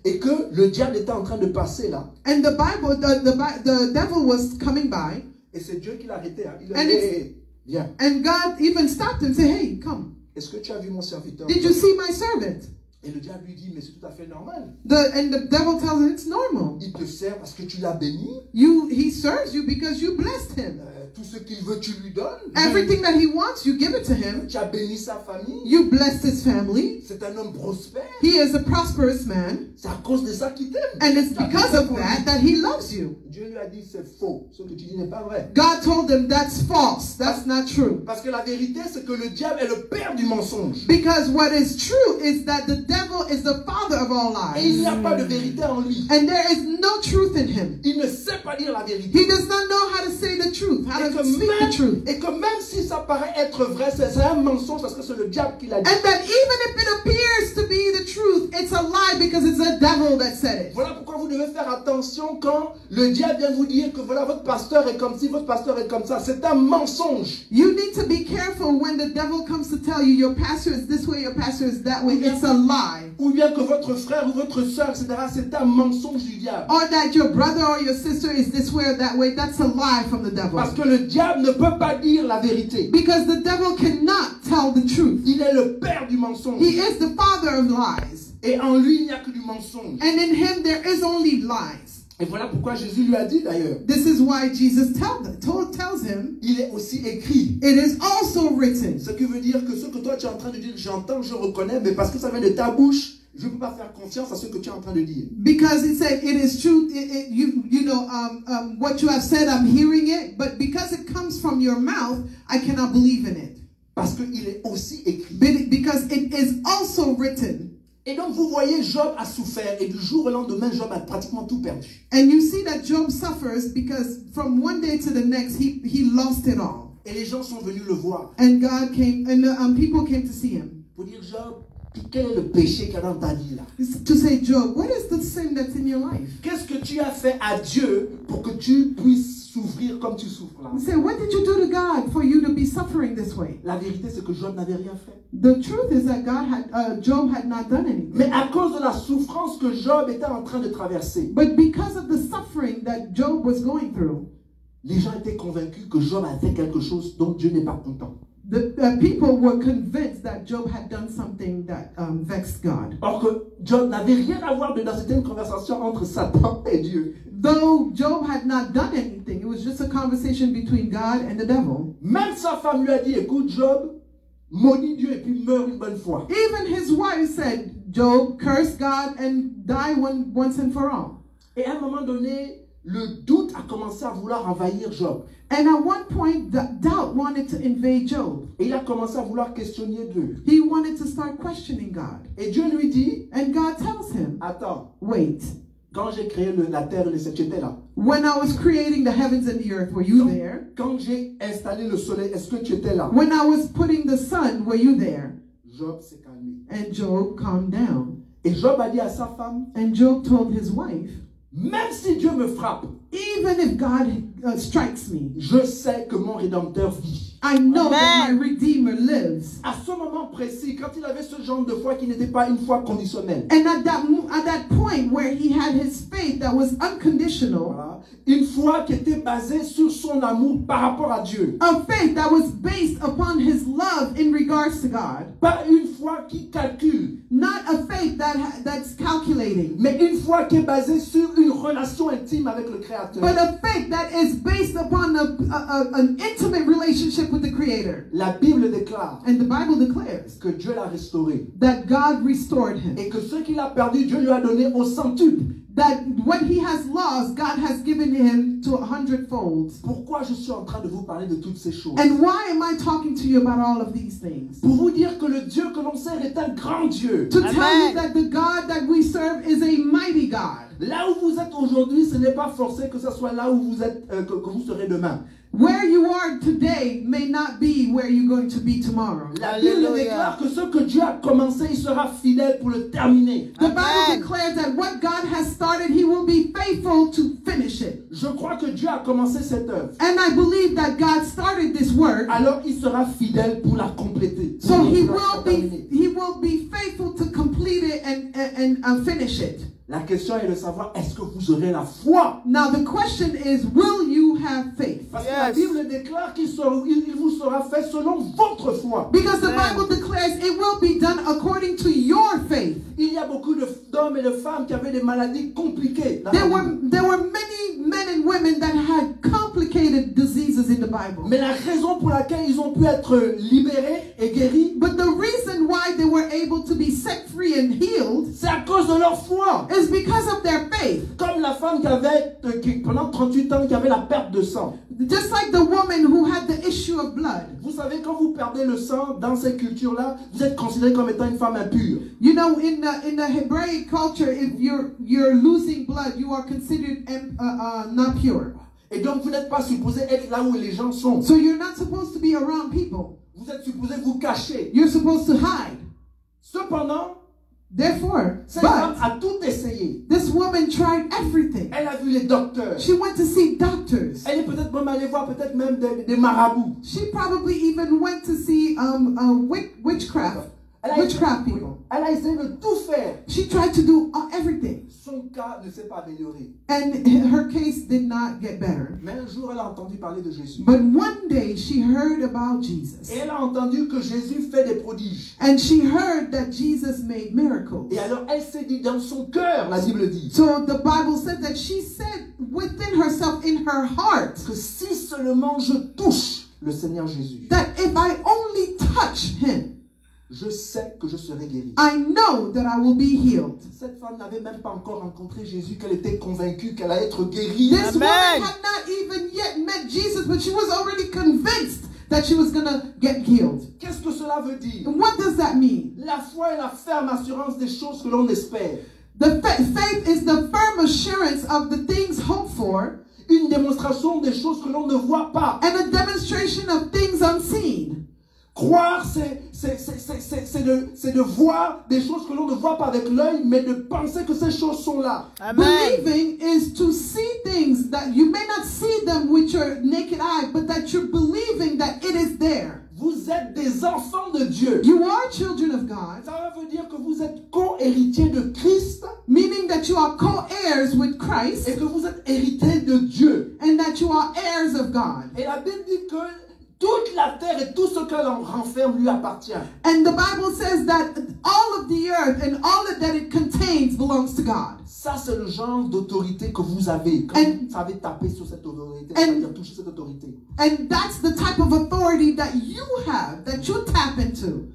Et que le diable était en train de passer là. And the Bible, the devil was coming by. Et c'est Dieu qui l'a arrêté. Hein. Il a And dit, hey, viens. And God even stopped him and said, hey, come. Est-ce que tu as vu mon serviteur? Did you see my servant? Et le diable lui dit, mais c'est tout à fait normal. And the devil tells him it's normal. Il te sert parce que tu l'as béni. He serves you because you blessed him. tout ce qu'il veut, tu lui donnes. Everything that he wants, you give it to him. Tu as béni sa famille. You blessed his family. C'est un homme prospère. He is a prosperous man. C'est à cause de ça qu'il t'aime. And it's because of that he loves you. Dieu lui a dit c'est faux. Ce que tu dis n'est pas vrai. God told him that's false. That's not true. Parce que la vérité, c'est que le diable est le père du mensonge. Because what is true is that the devil is the father of all Et il lies. n'y a pas de vérité en lui. And there is no truth in him. Il ne sait pas dire la vérité. He does not know how to say the truth, how to speak the truth. Et que même si ça paraît être vrai, c'est un mensonge parce que c'est le diable qui l'a dit. And that even if it appears to be the truth, it's a lie because it's the devil that said it. Voilà pourquoi vous devez faire attention quand le diable vient vous dire que voilà, votre pasteur est comme ci, votre pasteur est comme ça. C'est un mensonge. You need to be careful when the devil comes to tell you your pastor is this way, your pastor is that way. It's a lie. Ou bien que votre frère ou votre soeur, etc. C'est un mensonge du diable. Or that your brother or your sister is this way or that way. That's a lie from the devil. Parce que le diable ne peut pas dire la vérité. Because the devil cannot tell the truth. Il est le père du mensonge. He is the father of lies. Et en lui, il n'y a que du mensonge. And in him there is only lies. Et voilà pourquoi Jésus lui a dit d'ailleurs. This is why Jesus tells him, Il est aussi écrit. it is also written. Ce qui veut dire que ce que toi tu es en train de dire, j'entends, je reconnais, mais parce que ça vient de ta bouche, je ne peux pas faire confiance à ce que tu es en train de dire. Because it said it is true. What you have said, I'm hearing it, but because it comes from your mouth, I cannot believe in it. Parce qu'il est aussi écrit. Because it is also written. Et donc vous voyez, Job a souffert et du jour au lendemain, Job a pratiquement tout perdu. And you see that Job suffers because from one day to the next, he lost it all. Et les gens sont venus le voir And God came, and people came to see him. pour dire, Job, quel est le péché qu'il y a dans ta vie là? To say, Job, what is the sin that's in your life? Qu'est-ce que tu as fait à Dieu pour que tu puisses souffrir comme tu souffres là? You say, what did you do to God for you to be suffering this way? La vérité, c'est que Job n'avait rien fait. The truth is that Job had not done anything. Mais à cause de la souffrance que Job était en train de traverser, But because of the suffering that Job was going through, les gens étaient convaincus que Job avait fait quelque chose dont Dieu n'est pas content. the people were convinced that Job had done something that vexed God. Or que Job n'avait rien à voir dans cette conversation entre Satan et Dieu. Though Job had not done anything, it was just a conversation between God and the devil. Même sa femme lui a dit, écoute Job, maudis Dieu et puis meurs une bonne fois. Even his wife said, Job, curse God and die once and for all. Et à un moment donné, le doute a commencé à vouloir envahir Job. And at one point, doubt wanted to invade Job. Et il a commencé à vouloir questionner Dieu. He wanted to start questioning God. Et Dieu lui dit, And God tells him, attends, wait, quand j'ai créé la terre et le ciel, tu étais là. when I was creating the heavens and the earth, were you there? Quand j'ai installé le soleil, est-ce que tu étais là? When I was putting the sun, were you there? Job s'est calmé. And Job calmed down. Et Job a dit à sa femme, And Job told his wife, même si Dieu me frappe, even if God strikes me, je sais que mon Rédempteur vit. I know that my Redeemer lives. À ce moment précis, quand il avait ce genre de foi qui n'était pas une foi conditionnelle, And at that point where he had his faith that was unconditional, voilà, une foi qui était basée sur son amour par rapport à Dieu, a faith that was based upon his love in regards to God, pas une foi qui calcule, not a faith that's calculating, mais une foi qui est basée sur une relation intime avec le Créateur. but a faith that is based upon an intimate relationship with the Creator. La Bible déclare And the Bible declares que Dieu l'a restauré that God restored him. et que ce qu'il a perdu, Dieu lui a donné au centuple. That what he has lost, God has given him to 100-fold. Pourquoi je suis en train de vous parler de toutes ces choses? And why am I talking to you about all of these things? Pour vous dire que le Dieu que l'on sert est un grand Dieu. To tell you that the God that we serve is a mighty God. Là où vous êtes aujourd'hui, ce n'est pas forcé que ce soit là où vous êtes, que vous serez demain. Where you are today may not be where you're going to be tomorrow. La Bible déclare que ce que Dieu a commencé, il sera fidèle pour le terminer. The Bible declares that what God has started, he will be faithful to finish it. Je crois que Dieu a commencé cette œuvre. And I believe that God started this work, Alors il sera fidèle pour la compléter. so he Pour la terminer. will be faithful to complete it and finish it. La question est de savoir, est-ce que vous aurez la foi? Now the question is, will you have faith? Parce que la Bible déclare qu'il vous sera fait selon votre foi. Because the Bible declares it will be done according to your faith. Il y a beaucoup d'hommes et de femmes qui avaient des maladies compliquées. There were many men and women that had complicated diseases in the Bible. Bible. Mais la raison pour laquelle ils ont pu être libérés et guéris, But the reason why they were able to be set free and healed c'est à cause de leur foi. is because of their faith. Comme la femme qui pendant 38 ans, qui avait la perte de sang. Just like the woman who had the issue of blood. Vous savez, quand vous perdez le sang dans ces cultures-là, vous êtes considéré comme étant une femme impure. You know, in the Hebraic culture, if you're losing blood, you are considered not pure. Et donc, vous n'êtes pas supposé être là où les gens sont. So you're not supposed to be around people. Vous êtes supposé vous cacher. You're supposed to hide. Cependant, Therefore, cette femme but a tout essayé. this woman tried everything. Elle a vu les docteurs. She went to see doctors. Elle est peut-être même allée voir peut-être même des marabouts. She probably even went to see witchcraft people. Elle a essayé de tout faire. She tried to do everything. Son cas ne s'est pas amélioré. And her case did not get better. Mais un jour, elle a entendu parler de Jésus. But one day she heard about Jesus. Et elle a entendu que Jésus fait des prodiges. And she heard that Jesus made miracles. Et alors, elle s'est dit dans son cœur, la Bible dit, So the Bible said that she said within herself, in her heart, que si seulement je touche le Seigneur Jésus, that if I only touch him, je sais que je serai guéri. I know that I will be healed. Cette femme n'avait même pas encore rencontré Jésus, qu'elle était convaincue qu'elle allait être guérie. This woman had not even yet met Jesus, but she was already convinced that she was going to get healed. Qu'est-ce que cela veut dire? And what does that mean? La foi est la ferme assurance des choses que l'on espère. The faith is the firm assurance of the things hoped for, Une démonstration des choses que l'on ne voit pas. and a demonstration of things unseen. Croire, c'est de voir des choses que l'on ne voit pas avec l'œil, mais de penser que ces choses sont là. Believing is to see things that you may not see them with your naked eye, but that you're believing that it is there. Vous êtes des enfants de Dieu. You are children of God, Ça veut dire que vous êtes co-héritiers de Christ meaning that you are co-heirs with Christ et que vous êtes héritiers de Dieu. and that you are heirs of God. Et la Bible dit que toute la terre et tout ce qu'elle en renferme lui appartient. And the Bible says that all of the earth and all that it contains belongs to God. Ça, c'est le genre d'autorité que vous avez. Quand vous savez taper sur cette autorité, c'est-à-dire toucher cette autorité. And that's the type of authority that you have, that you tap into.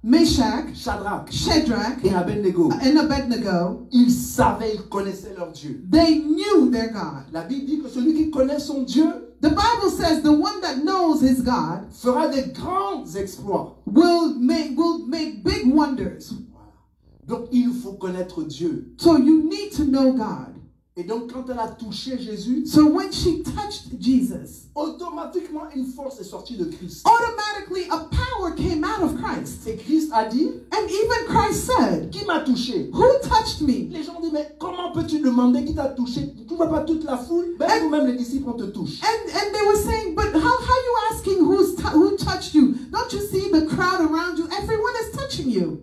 Meshach, Shadrach Shadrach, et Abednego. and Abednego, Ils savaient, ils connaissaient leur Dieu. they knew their God. La Bible dit que celui qui connaît son Dieu The Bible says the one that knows his God fera des grands exploits. will make big wonders. Donc il faut connaître Dieu. So you need to know God. Et donc quand elle a touché Jésus, So when she touched Jesus, automatiquement une force est sortie de Christ. automatically a power came out of Christ. Et Christ a dit, And even Christ said, qui m'a touché? who touched me? Les gens disent, mais comment peux-tu demander qui t'a touché? Tu ne vois pas toute la foule? Ben, vous-même les disciples, on te touche. And they were saying, but how you asking who touched you? Don't you see the crowd around you? Everyone is touching you.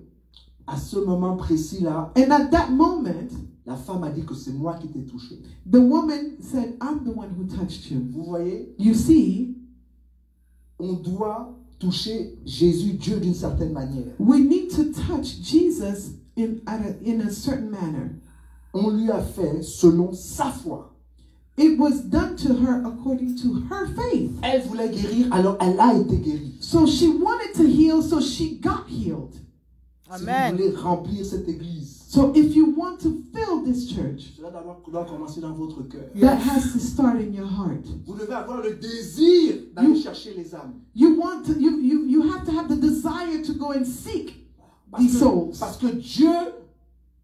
À ce moment précis-là, And at that moment, la femme a dit que c'est moi qui t'ai touché. the woman said, I'm the one who touched you. Vous voyez, You see, on doit toucher Jésus, Dieu, d'une certaine manière. we need to touch Jesus in a certain manner. On lui a fait selon sa foi. It was done to her according to her faith. Elle voulait guérir, alors elle a été guérie. So she wanted to heal, so she got healed. Si vous voulez remplir cette église, So if you want to fill this church, cela doit commencer dans votre cœur. that has to start in your heart. Vous devez avoir le désir d'aller chercher les âmes. You have to have the desire to go and seek these souls. Parce que Dieu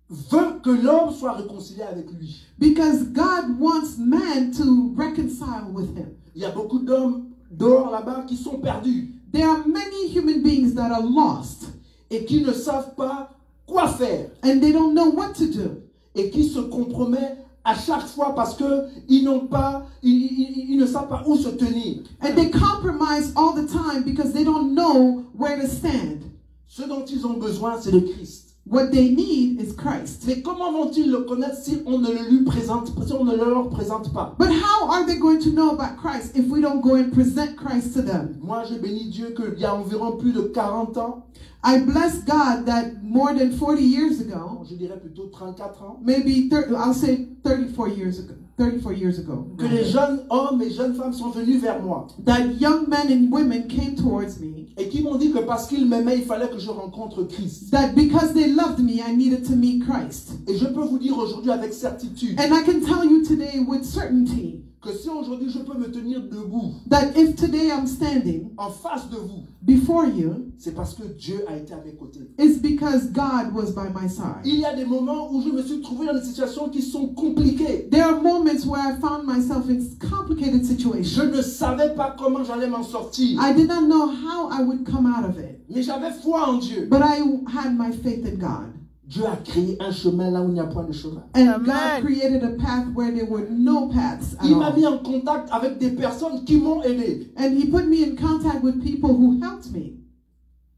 veut que l'homme soit réconcilié avec lui. Because God wants man to reconcile with him. Il y a beaucoup d'hommes dehors là-bas qui sont perdus There are many human beings that are lost et qui ne savent pas quoi faire and they don't know what to do. et qui se compromettent à chaque fois parce que ils ne savent pas où se tenir. And they compromise all the time because they don't know where to stand. Ce dont ils ont besoin, c'est le Christ. What they need is Christ. Mais comment vont-ils le connaître si on ne le leur présente pas? But how are they going to know about Christ if we don't go and present Christ to them? Moi, j'ai béni Dieu qu'il y a environ plus de 40 ans, I bless God that more than 40 years ago, je dirais plutôt 34 ans, maybe I'll say 34 years ago, 34 years ago. que les jeunes hommes et jeunes femmes sont venus vers moi That young men and women came towards me. et qui m'ont dit que parce qu'ils m'aimaient, il fallait que je rencontre Christ. That because they loved me, I needed to meet Christ. Et je peux vous dire aujourd'hui avec certitude And I can tell you today with certainty que si aujourd'hui je peux me tenir debout that if today I'm standing en face de vous, before you, c'est parce que Dieu a été à mes côtés. it's because God was by my side. Il y a des moments où je me suis trouvé dans des situations qui sont compliquées. There are moments where I found myself in complicated Je situations. ne savais pas comment j'allais m'en sortir. I did not know how I would come out of it, Mais j'avais foi en Dieu. but I had my faith in God. Dieu a créé un chemin là où il n'y a point de chemin. And God created a path where there were no paths at Il m'a mis all. en contact avec des personnes qui m'ont aidé. And He put me in contact with people who helped me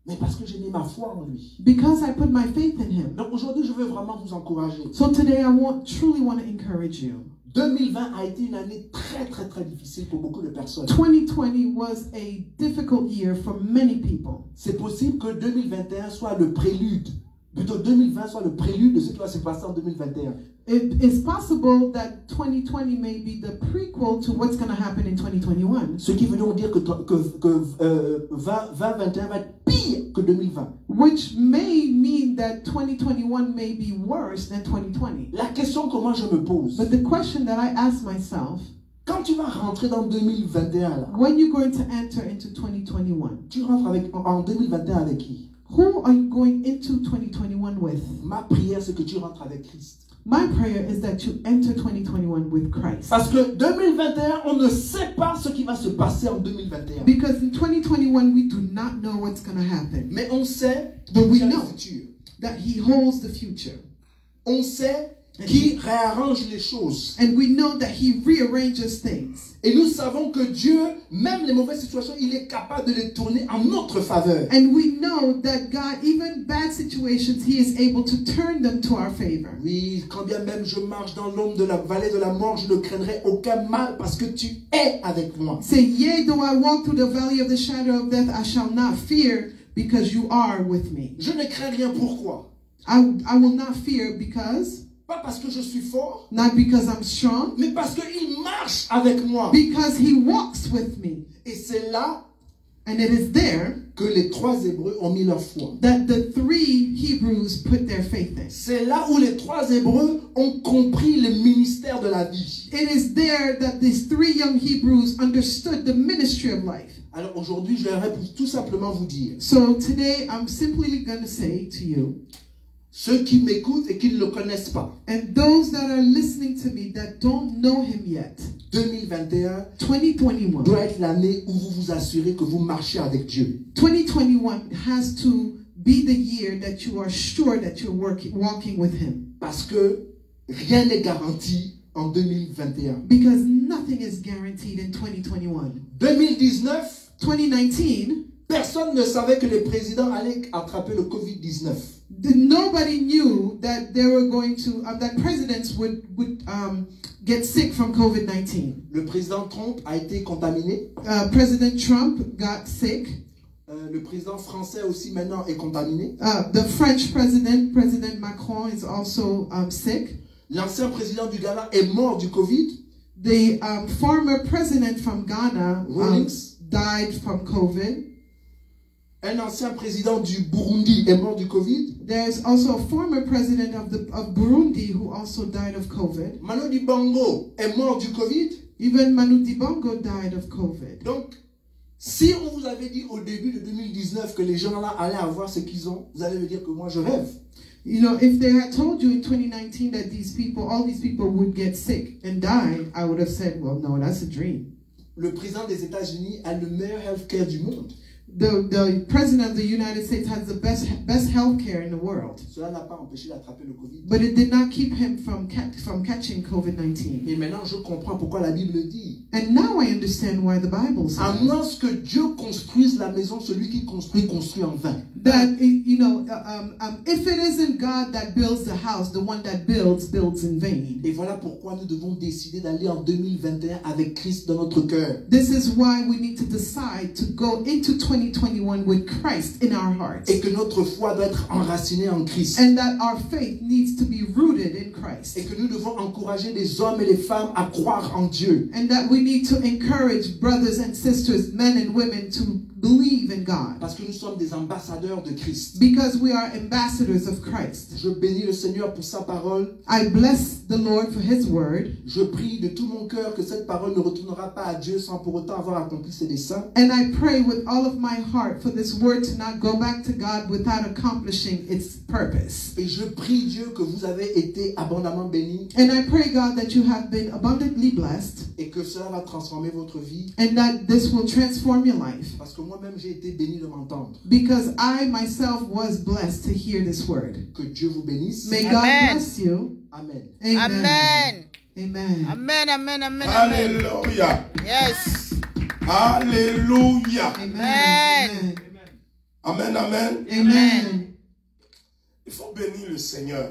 Mais parce que j'ai mis ma foi en lui. because I put my faith in Him. Donc aujourd'hui, je veux vraiment vous encourager. So today I truly want to encourage you. 2020 a été une année très difficile pour beaucoup de personnes. 2020 was a difficult year for many people. C'est possible que 2021 soit le prélude. Plutôt 2020 soit le prélude de ce qui va se passer en 2021. It is possible that 2020 may be the prequel to what's going to happen in 2021. Ce qui veut donc dire que 2021 va être pire que 2020. Which may mean that 2021 may be worse than 2020. La question que moi je me pose, But the question that I ask myself, quand tu vas rentrer dans 2021 là, when you're going to enter into 2021, tu rentres en 2021 avec qui? who are you going into 2021 with? Ma prière c'est que tu rentres avec Christ. My prayer is that you enter 2021 with Christ. Parce que 2021, on ne sait pas ce qui va se passer en 2021. Because in 2021 we do not know what's going to happen. Mais on sait But we qu'il y a le know futur. that He holds the future. On sait qu'il réarrange les choses. And we know that He rearranges things. Et nous savons que Dieu, même les mauvaises situations, il est capable de les tourner en notre faveur. And we know that God, even bad situations, He is able to turn them to our favor. Oui, quand bien même je marche dans l'ombre de la vallée de la mort, je ne craindrai aucun mal parce que tu es avec moi. Say, yea, though I walk through the valley of the shadow of death, I shall not fear because you are with me. Je ne crains rien. Pourquoi? I will not fear because, Pas parce que je suis fort, not because I'm strong, mais parce qu'il marche avec moi. because He walks with me. Et c'est là And it is there que les 3 Hébreux ont mis leur foi. that the 3 Hebrews put their faith in. C'est là où les 3 Hébreux ont compris le ministère de la vie. It is there that these 3 young Hebrews understood the ministry of life. Alors aujourd'hui, je vais tout simplement vous dire, So today I'm simply going to say to you, ceux qui m'écoutent et qui ne le connaissent pas, and those that are listening to me that don't know Him yet, 2021 2021 doit être l'année où vous vous assurez que vous marchez avec Dieu. 2021 has to be the year that you are sure that you're walking with Him. Parce que rien n'est garanti en 2021. Because nothing is guaranteed in 2021. 2019, 2019, personne ne savait que les présidents allaient attraper le Covid-19. nobody knew that they were going to, that presidents would get sick from COVID-19. Le président Trump a été contaminé. President Trump got sick. Le président français aussi maintenant est contaminé. The French president, President Macron, is also sick. L'ancien président du Ghana est mort du Covid. The former president from Ghana Rawlings. died from COVID. Un ancien président du Burundi est mort du Covid. There's also a former president of Burundi who also died of COVID. Manu Dibango est mort du Covid. Even Manu Dibango died of COVID. Donc, si on vous avait dit au début de 2019 que les gens là allaient avoir ce qu'ils ont, vous allez me dire que moi je rêve. You know, if they had told you in 2019 that all these people would get sick and die, I would have said, well, no, that's a dream. Le président des États-Unis a le meilleur healthcare du monde. The president of the United States has the best healthcare in the world. Cela n'a pas empêché d'attraper le Covid. But it did not keep him from catching COVID-19. Et maintenant, je comprends pourquoi la Bible dit. And now I understand why the Bible says. À moins que Dieu construise la maison, celui qui construit en vain. That, you know, if it isn't God that builds the house, the one that builds in vain. Et voilà pourquoi nous devons décider d'aller en 2021 avec Christ dans notre cœur. This is why we need to decide to go into 2021 2021 with Christ in our hearts. Et que notre foi doit être enracinée en Christ. And that our faith needs to be rooted in Christ. Et que nous devons encourager les hommes et les femmes à croire en Dieu. And that we need to encourage brothers and sisters, men and women, to believe in God. Parce que nous sommes des ambassadeurs de Christ. Because we are ambassadors of Christ. Je bénis le Seigneur pour sa parole. I bless the Lord for His word. Je prie de tout mon cœur que cette parole ne retournera pas à Dieu sans pour autant avoir accompli ses desseins. And I pray with all of my heart for this word to not go back to God without accomplishing its purpose. Et je prie Dieu que vous avez été abondamment bénis. And I pray, God, that you have been abundantly blessed. Et que cela va transformer votre vie. And that this will transform your life. Parce que moi-même j'ai été béni de m'entendre. Because I myself was blessed to hear this word. Que Dieu vous bénisse. May God bless you. Amen. Amen. Amen. Amen. Amen. Amen. Amen. Alléluia. Yes. Alléluia. Amen. Amen, amen. Amen. Il faut bénir le Seigneur.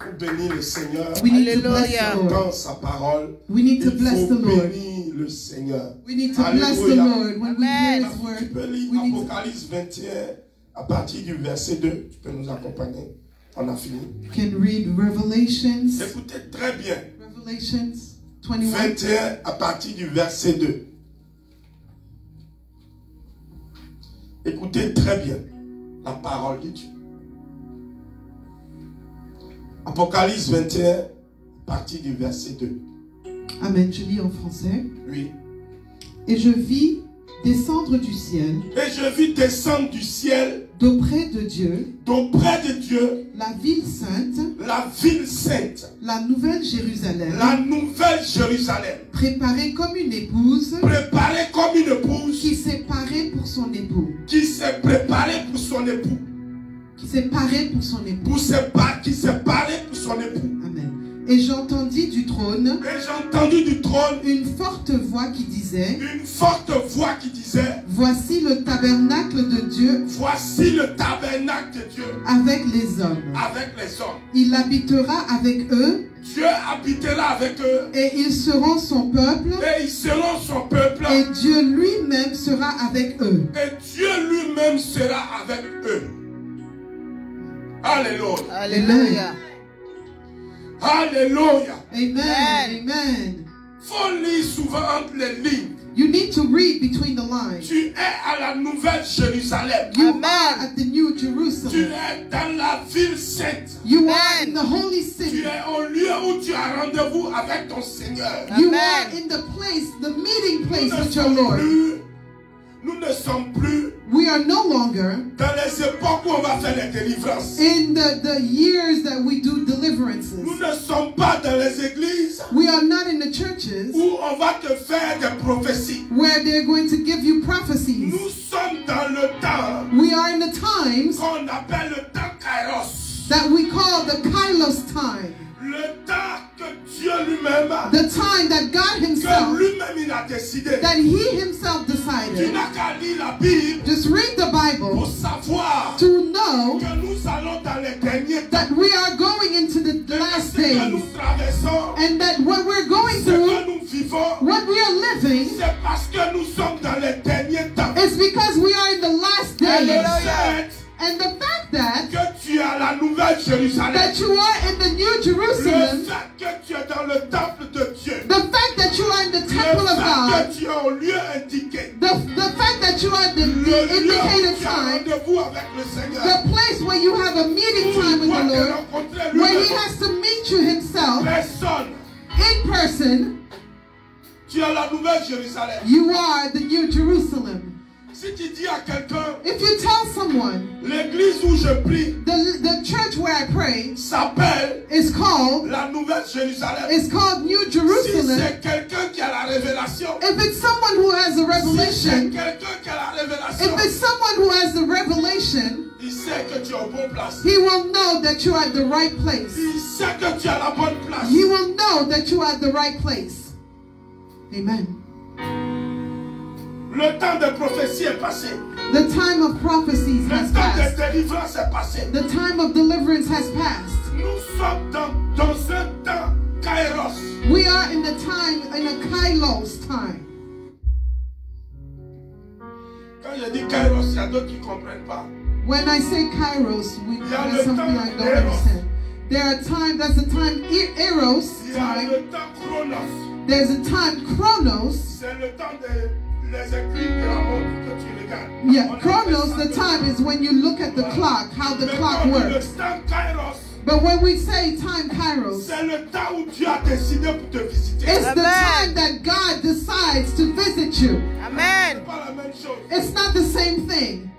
Il faut bénir le Seigneur. We need to bless Alléluia. the Lord. Dans sa parole. We need to Il bless faut the Lord. bénir le Seigneur. We need to bless the Alléluia. Lord when we hear His Tu word. peux lire We need to, Apocalypse 21 à partir du verset 2. Tu peux nous accompagner. On a fini. can read Revelations. Écoutez très bien. Revelations 21. 21 à partir du verset 2. Écoutez très bien la parole de Dieu. Apocalypse 21 à partir du verset 2. Amen. Je lis en français. Oui. Et je vis descendre du ciel, Et je vis descendre du ciel, d'auprès de Dieu, d'auprès de Dieu, la ville sainte, la ville sainte, la nouvelle Jérusalem, la nouvelle Jérusalem, préparée comme une épouse préparée comme une épouse qui s'est parée pour son époux. qui s'est préparée pour son époux, Qui s'est parée pour son époux. qui s'est parée pour son époux. Amen. Et j'entendis du trône Et j'ai entendu du trône une forte voix qui disait: une forte voix qui disait: Voici le tabernacle de Dieu voici le tabernacle de Dieu avec les hommes. avec les hommes. Il habitera avec eux Dieu habitera avec eux et ils seront son peuple et ils seront son peuple et Dieu lui-même sera avec eux. et Dieu lui-même sera avec eux. Alléluia. Alléluia. Alléluia. Amen. Amen. Faut lire souvent entre les lignes. You need to read between the lines. Tu es à la nouvelle Jérusalem. You Amen. are at the New Tu Jerusalem. es dans la ville sainte. You are in Amen. the holy Tu city. es au lieu où tu as rendez-vous avec ton Seigneur. You Amen. are in the place, the meeting place Nous ne with your sommes Lord. plus- Nous ne sommes plus We are no longer dans les époques où on va faire les délivrances. in the years that we do deliverances. Nous ne sommes pas dans les églises We are not in the churches où on va te faire des prophéties. where they're going to give you prophecies. Nous sommes dans le temps We are in the times qu'on appelle le temps Kairos. that we call the Kairos time. Le temps que Dieu lui-même, The time that God que himself, lui-même il a décidé. that he himself Tu decided. n'as qu'à lire la Bible Just read the pour Bible savoir to know que nous allons dans les derniers temps. that we are going into the Et que last ce que nous days. traversons, And that what we're going ce through, que nous vivons, what we are living, c'est parce que nous sommes dans les derniers temps. is because we are in the last Et le days. fait And the fact that que tu es à la nouvelle Jérusalem, that you are in the New le Jerusalem, fait que tu es dans le temple de Dieu, the fact that you are in the le temple of fait God, que tu es au lieu indiqué, the fact that you are in the le lieu où indicated tu as time, rendez-vous avec le Seigneur, the place where you have a meeting où time il with doit the te Lord, rencontrer where he lui-même. has to meet you himself Personne. in person. Tu es à la nouvelle Jérusalem. You are the New Jerusalem. Si tu dis à quelqu'un, If you tell someone l'église où je prie the church where I pray s'appelle is called la nouvelle Jérusalem. New Si Jerusalem, c'est quelqu'un qui a la révélation, if it's someone who has a si c'est revelation, quelqu'un qui a la if révélation, it's someone who has the revelation, il sait que tu es au bon place. he will know that you're at the right place. Il sait que tu es à la bonne place. He will know that you are at the right place. Amen. Le temps de prophétie est passé. The time of prophecies Le has temps passed. de délivrance est passé. The time of deliverance has passed. Nous sommes dans un temps Kairos. We are in a Kairos time. Quand je je dis Kairos, il y a d'autres qui ne comprennent pas. When I say Kairos, a there's le something temps I don't Eros. understand. There are times, that's the time Eros Il y a time. le temps Chronos. There's a time Chronos. C'est le temps des éclipses de la montre que tu regardes. Yeah, On appelle Chronos, ça the le- time is when you look at the clock, how the Mais clock quand on dit works. le temps Kairos, But when we say time Kairos, c'est le temps où Dieu a décidé pour te visiter. it's the Amen. time that God decides to visit you. Amen. C'est pas la même chose. It's not the same thing.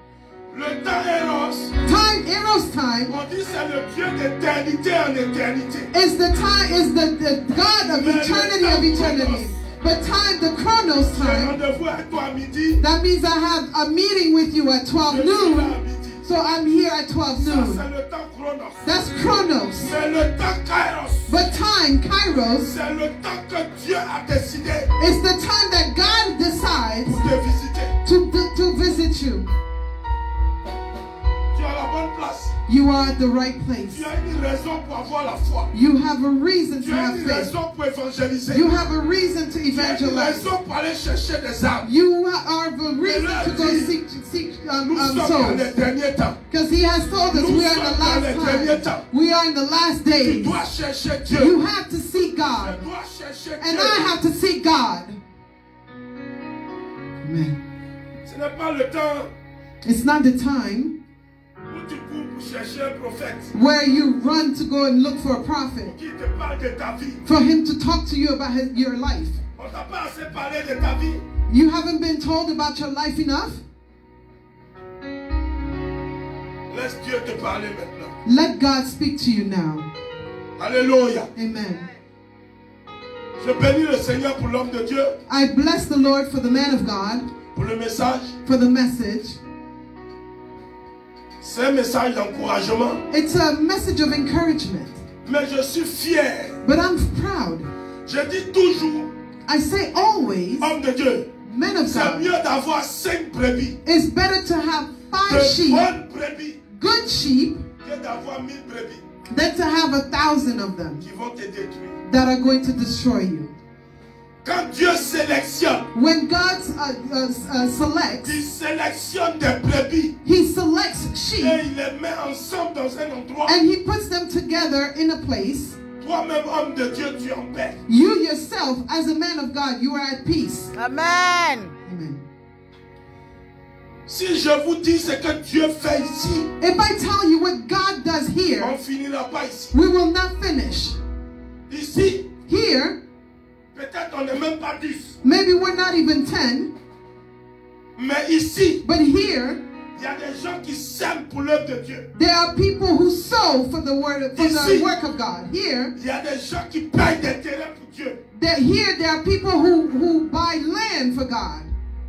Le temps Eros, Time, Eros time, on dit c'est le Dieu d'éternité en éternité. is the time, is the God of eternity. But time, the Chronos J'ai time, rendez-vous avec toi à midi. that means I have a meeting with you at 12 Je suis là à noon. midi. So I'm here at 12 Ça, noon. c'est le temps Chronos. That's Chronos. C'est le temps Kairos. But time, Kairos, C'est le temps que Dieu a décidé is the time that God decides pour te visiter. to visit you. Tu as la bonne place. You are at the right place. Tu as une raison pour avoir la foi. You have a reason Tu to as have une faith. raison pour évangéliser. You have a reason to Tu as une evangelize. raison pour aller chercher des âmes. You are the reason to go seek Nous sommes dans souls. les derniers temps. Because he has told us we are in the last time. We are in the last Tu days. dois chercher Dieu. You have to seek God. Tu dois chercher And Dieu. I have to seek God. Amen. Ce n'est pas le temps It's not the time où tu cours pour chercher un prophète where you run to go and look for a prophet, qui te parle de ta vie. for him to talk to you about your life. On t'a pas assez parlé de ta vie. You haven't been told about your life enough? Laisse Dieu te parler maintenant. Let God speak to you now. Alléluia. Amen. Je bénis le Seigneur pour l'homme de Dieu, I bless the Lord for the man of God, pour le message. for the message. C'est un message d'encouragement. It's a message of encouragement. Mais je suis fier. But I'm proud. Je dis toujours, I say always, homme de Dieu, men of c'est God, mieux d'avoir 5 brebis, it's better to have 5 de sheep, bonnes brebis, good sheep, que d'avoir 1000 brebis than to have 1,000 of them qui vont te détruire. that are going to destroy you. Quand Dieu sélectionne, When God selects, il sélectionne des brebis He selects et sheep il les met ensemble dans un endroit. and He puts them together in a place. Toi-même, homme de Dieu, tu es en paix. You yourself, as a man of God, you are at peace. Amen. Amen. Si je vous dis ce que Dieu fait ici, If I tell you what God does on here, ne finira pas ici. we will not finish. Ici, Here, peut-être on n'est même pas 10. maybe we're not even 10, Mais ici, but here, il y a des gens qui s'aiment pour l'œuvre de Dieu. there are people who sow for the Ici. work of God. Here, Il y a des gens qui payent des terrains pour Dieu. there are people who buy land for God.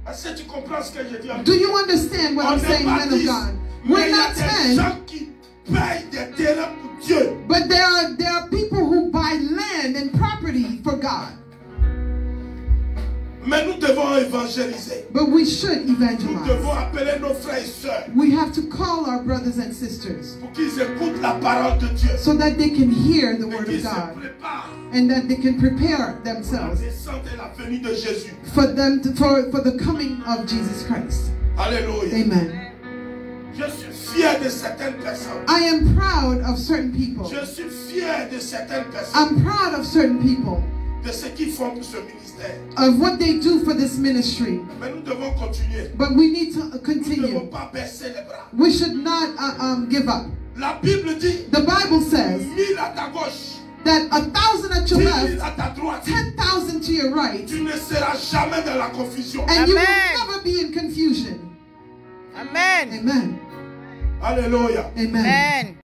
Est-ce que tu comprends ce que je dis? Do you understand what On I'm n'est saying, pas men of 10, God? mais We're il y a not des 10, gens qui payent des terrains pour Dieu. but there are people who buy land and property for God. Mais nous devons évangéliser. But we should Nous evangelize. devons appeler nos frères et sœurs We have to call our brothers and sisters pour qu'ils écoutent la parole de Dieu. so that they can hear the Et word qu'ils of se God préparent and that they can prepare à la themselves descente et la venue de Jésus. for the coming of Jesus Christ. Alléluia. Amen. Je suis fier de certaines personnes. I am proud of certain people. Je suis fier de certaines personnes. I'm proud of certain people, De ce qu'ils font pour ce ministère. of what they do for this ministry. Mais nous devons continuer. But we need to Nous ne devons continue. pas baisser les bras. We should not give up. La Bible dit, The Bible says 1000 à ta gauche, that 1,000 at your 10 000 left, à ta droite. 10,000 to your right, Tu ne seras jamais dans la confusion. and you will Amen. never be in confusion. Amen. Amen. Alléluia. Amen. Amen.